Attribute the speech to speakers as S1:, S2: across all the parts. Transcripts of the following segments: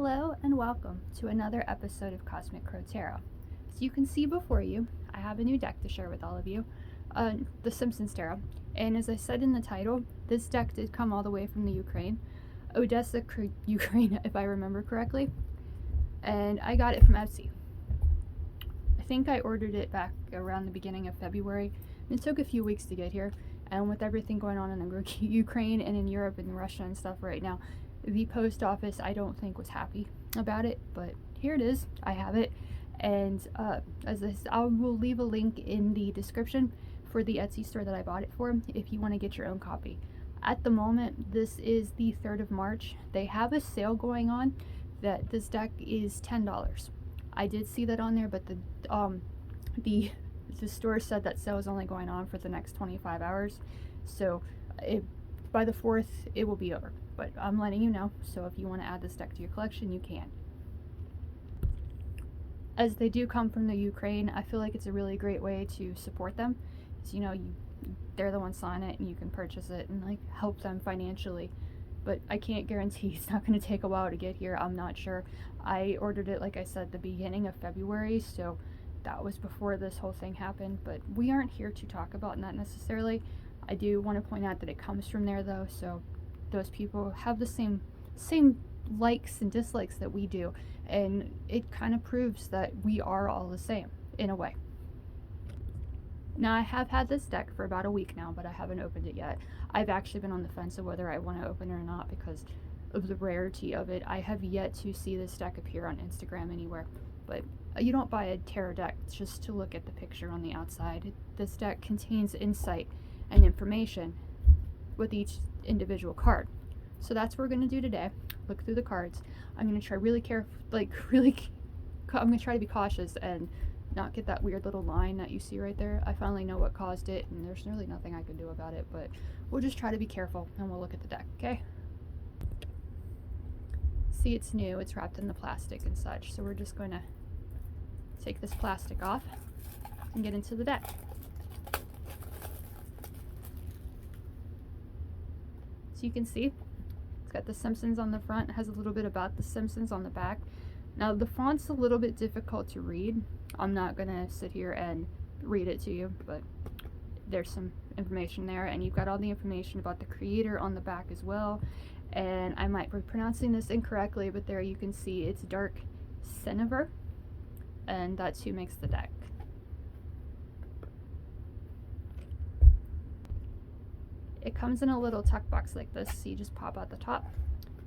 S1: Hello and welcome to another episode of Cosmic Crow Tarot. As you can see before you, I have a new deck to share with all of you, the Simpsons Tarot. And as I said in the title, this deck did come all the way from the Ukraine, Odessa, Ukraine, if I remember correctly. And I got it from Etsy. I think I ordered it back around the beginning of February. And it took a few weeks to get here. And with everything going on in the Ukraine and in Europe and Russia and stuff right now, the post office, I don't think, was happy about it, but here it is. I have it, and I will leave a link in the description for the Etsy store that I bought it for if you want to get your own copy. At the moment, this is the 3rd of March. They have a sale going on that this deck is $10. I did see that on there, but the store said that sale is only going on for the next 25 hours, so by the 4th it will be over. But I'm letting you know, so if you want to add this deck to your collection, you can. As they do come from the Ukraine, I feel like it's a really great way to support them. Because, they're the ones signing it, and you can purchase it and help them financially. But I can't guarantee it's not going to take a while to get here. I'm not sure. I ordered it, like I said, the beginning of February, so that was before this whole thing happened. But we aren't here to talk about that necessarily. I do want to point out that it comes from there, though, so those people have the same likes and dislikes that we do, and it kind of proves that we are all the same in a way. Now, I have had this deck for about a week now, but I haven't opened it yet. I've actually been on the fence of whether I want to open it or not because of the rarity of it. I have yet to see this deck appear on Instagram anywhere, but you don't buy a tarot deck just to look at the picture on the outside. This deck contains insight and information with each individual card. So that's what we're going to do today. Look through the cards. I'm going to try I'm going to try to be cautious and not get that weird little line that you see right there. I finally know what caused it, and there's really nothing I can do about it, but we'll just try to be careful, and we'll look at the deck, okay? See, it's new. It's wrapped in the plastic and such, so we're just going to take this plastic off and get into the deck. So you can see it's got the Simpsons on the front. It has a little bit about the Simpsons on the back. Now the font's a little bit difficult to read. I'm not gonna sit here and read it to you, but there's some information there, and you've got all the information about the creator on the back as well. And I might be pronouncing this incorrectly, but there you can see it's Dark Senever, and that's who makes the deck. It comes in a little tuck box like this, so you just pop out the top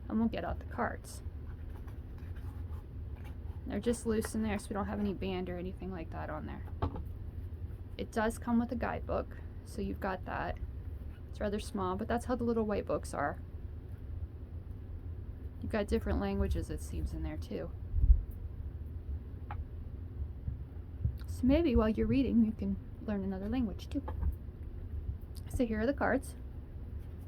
S1: and we'll get out the cards. They're just loose in there, so we don't have any band or anything like that on there. It does come with a guidebook, so you've got that. It's rather small, but that's how the little white books are. You've got different languages, it seems, in there too. So maybe while you're reading, you can learn another language too. So here are the cards.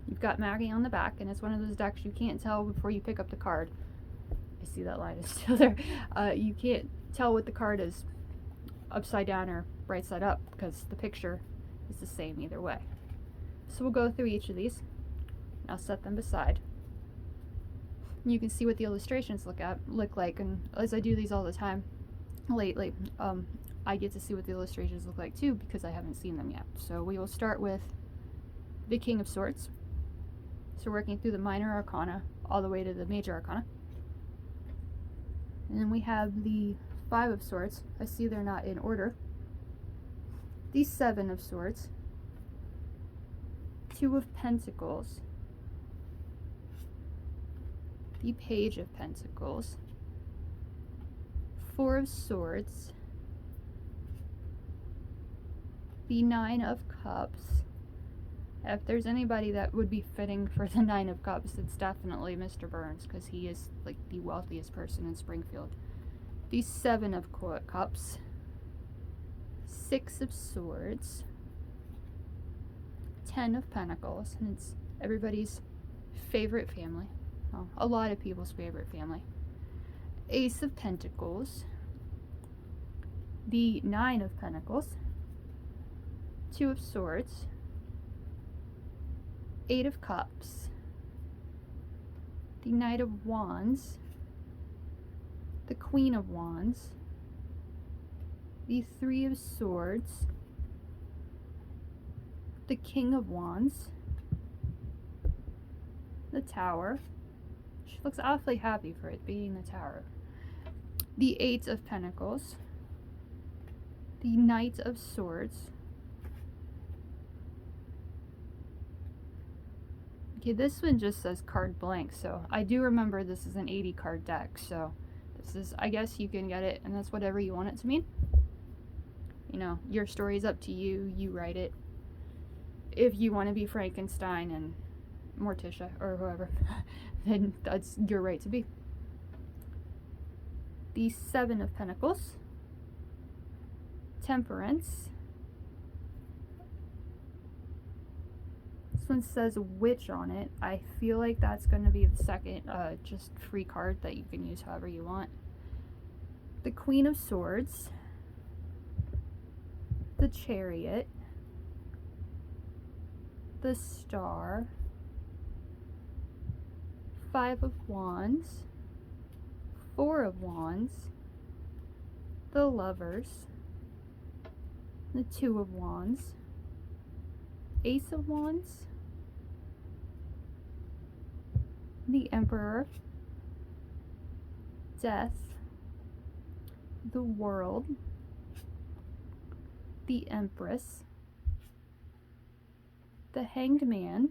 S1: You've got Maggie on the back, and it's one of those decks you can't tell before you pick up the card. I see that line is still there. You can't tell what the card is upside down or right side up because the picture is the same either way. So we'll go through each of these. And I'll set them beside. And you can see what the illustrations look like, and as I do these all the time lately, I get to see what the illustrations look like too because I haven't seen them yet. So we will start with the King of Swords. So working through the minor arcana all the way to the major arcana. And then we have the 5 of Swords. I see they're not in order. The 7 of Swords. 2 of Pentacles. The Page of Pentacles. 4 of Swords. The 9 of Cups. If there's anybody that would be fitting for the 9 of Cups, it's definitely Mr. Burns, because he is like the wealthiest person in Springfield. The 7 of Cups. 6 of Swords. 10 of Pentacles, and it's everybody's favorite family. Well, a lot of people's favorite family. Ace of Pentacles. The 9 of Pentacles. 2 of Swords. 8 of Cups, the Knight of Wands, the Queen of Wands, the Three of Swords, the King of Wands, the Tower. She looks awfully happy for it being the Tower. The Eight of Pentacles, the Knight of Swords. Okay, this one just says card blank, so I do remember this is an 80 card deck, so this is, I guess you can get it, and that's whatever you want it to mean. You know, your story's up to you, you write it. If you want to be Frankenstein and Morticia, or whoever, then that's your right to be. The Seven of Pentacles, Temperance. This one says Witch on it. I feel like that's going to be the second just free card that you can use however you want. The Queen of Swords, the Chariot, the Star, Five of Wands, Four of Wands, the Lovers, the Two of Wands, Ace of Wands, the Emperor, Death, the World, the Empress, the Hanged Man,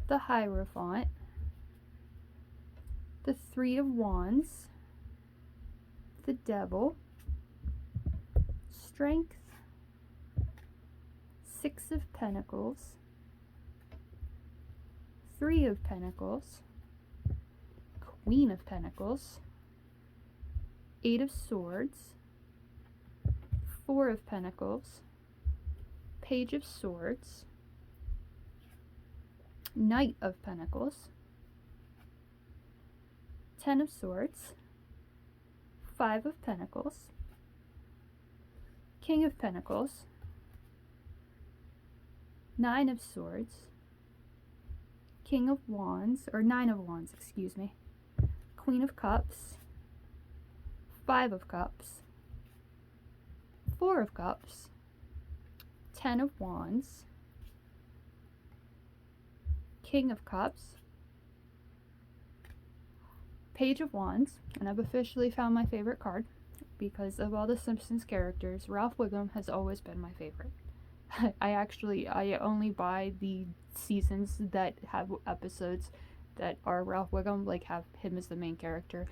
S1: the Hierophant, the Three of Wands, the Devil, Strength, Six of Pentacles, Three of Pentacles, Queen of Pentacles, Eight of Swords, Four of Pentacles, Page of Swords, Knight of Pentacles, Ten of Swords, Five of Pentacles, King of Pentacles, Nine of Swords, King of Wands, or Nine of Wands, excuse me, Queen of Cups, Five of Cups, Four of Cups, Ten of Wands, King of Cups, Page of Wands, and I've officially found my favorite card. Because of all the Simpsons characters, Ralph Wiggum has always been my favorite. I only buy the seasons that have episodes that are Ralph Wiggum, like have him as the main character.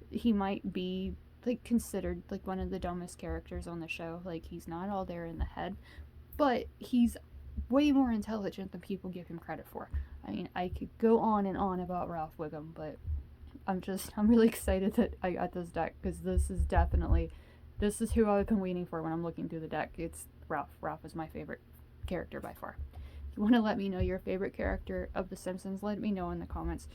S1: He might be like considered like one of the dumbest characters on the show. Like he's not all there in the head, but he's way more intelligent than people give him credit for. I mean, I could go on and on about Ralph Wiggum, but I'm really excited that I got this deck, because this is who I've been waiting for when I'm looking through the deck. It's Ralph. Ralph is my favorite character by far. If you want to let me know your favorite character of The Simpsons, let me know in the comments.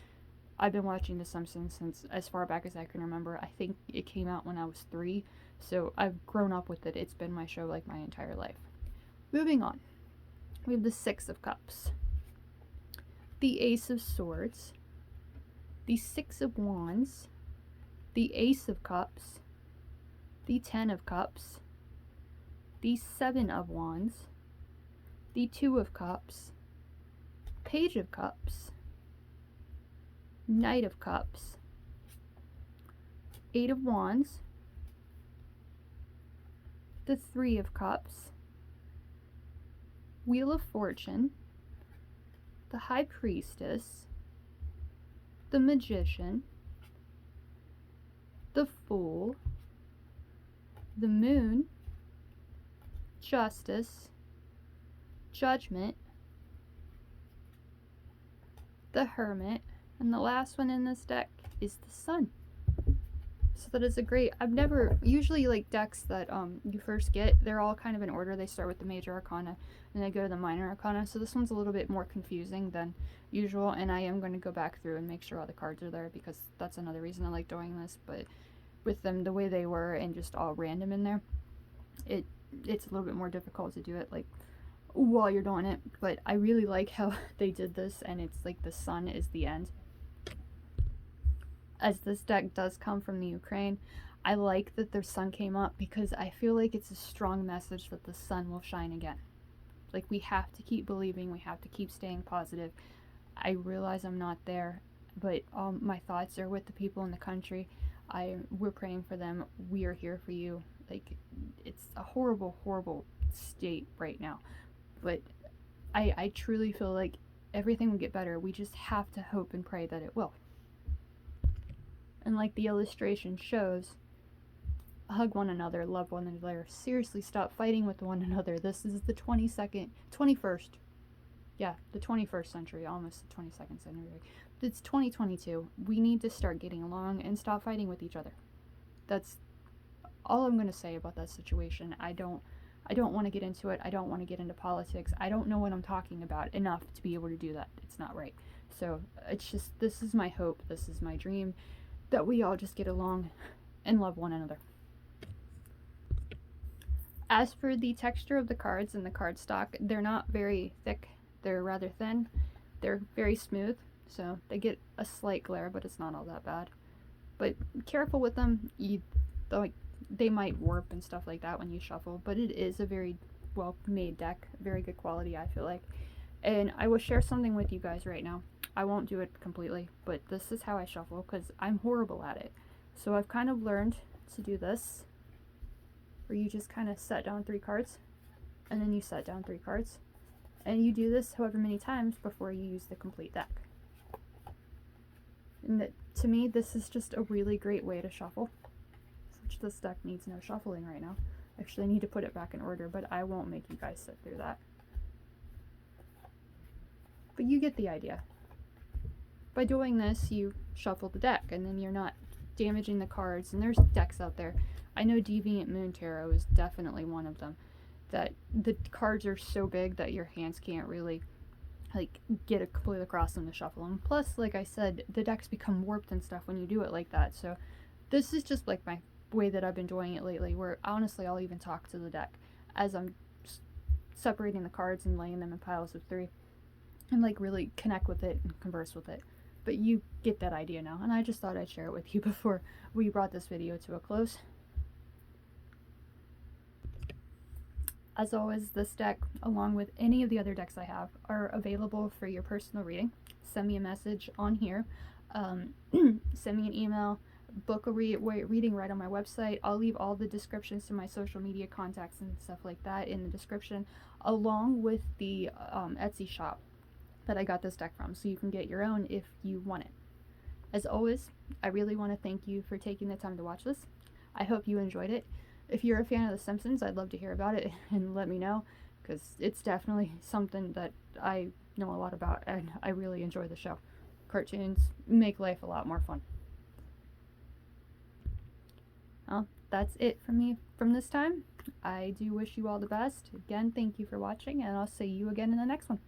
S1: I've been watching The Simpsons since as far back as I can remember. I think it came out when I was 3, so I've grown up with it. It's been my show like my entire life. Moving on. We have the Six of Cups, the Ace of Swords, the Six of Wands, the Ace of Cups, the Ten of Cups, the Seven of Wands, the Two of Cups, Page of Cups, Knight of Cups, Eight of Wands, the Three of Cups, Wheel of Fortune, the High Priestess, the Magician, the Fool, the Moon, Justice, Judgment, the Hermit, and the last one in this deck is the Sun. So that is a great, I've never, usually like decks that you first get, they're all kind of in order. They start with the major arcana and they go to the minor arcana. So this one's a little bit more confusing than usual, and I am going to go back through and make sure all the cards are there, because that's another reason I like doing this. But with them the way they were and just all random in there, it's a little bit more difficult to do it like while you're doing it. But I really like how they did this, and it's like the Sun is the end. as this deck does come from the Ukraine, I like that their sun came up because I feel like it's a strong message that the sun will shine again. Like, we have to keep believing, we have to keep staying positive. I realize I'm not there, but my thoughts are with the people in the country. We're praying for them. We are here for you. Like, it's a horrible, horrible state right now. But I truly feel like everything will get better. We just have to hope and pray that it will. And like the illustration shows, hug one another, love one another, seriously stop fighting with one another. This is the 21st, yeah, the 21st century, almost the 22nd century. It's 2022. We need to start getting along and stop fighting with each other. That's all I'm going to say about that situation. I don't want to get into it. I don't want to get into politics. I don't know what I'm talking about enough to be able to do that. It's not right. So it's just, this is my hope. This is my dream, that we all just get along and love one another. As for the texture of the cards and the cardstock, they're not very thick. They're rather thin. They're very smooth, so they get a slight glare, but it's not all that bad. But careful with them. They might warp and stuff like that when you shuffle, but it is a very well-made deck, very good quality, I feel like. And I will share something with you guys right now. I won't do it completely, but this is how I shuffle because I'm horrible at it. So I've kind of learned to do this, where you just kind of set down 3 cards, and then you set down 3 cards, and you do this however many times before you use the complete deck. And to me, this is just a really great way to shuffle, which this deck needs no shuffling right now. Actually, I need to put it back in order, but I won't make you guys sit through that. But you get the idea. By doing this, you shuffle the deck, and then you're not damaging the cards. And there's decks out there. I know Deviant Moon Tarot is definitely one of them, that the cards are so big that your hands can't really get it completely across them to shuffle them. Plus, like I said, the decks become warped and stuff when you do it like that. So this is just like my way that I've been doing it lately, where honestly I'll even talk to the deck as I'm separating the cards and laying them in piles of 3, and like really connect with it and converse with it. But you get that idea now, and I just thought I'd share it with you before we brought this video to a close. As always, this deck, along with any of the other decks I have, are available for your personal reading. Send me a message on here. Send me an email. Book a reading right on my website. I'll leave all the descriptions to my social media contacts and stuff like that in the description, along with the Etsy shop that I got this deck from, so you can get your own if you want it. As always, I really want to thank you for taking the time to watch this. I hope you enjoyed it. If you're a fan of The Simpsons, I'd love to hear about it and let me know, because it's definitely something that I know a lot about, and I really enjoy the show. Cartoons make life a lot more fun. Well, that's it from me from this time. I do wish you all the best. Again, thank you for watching, and I'll see you again in the next one.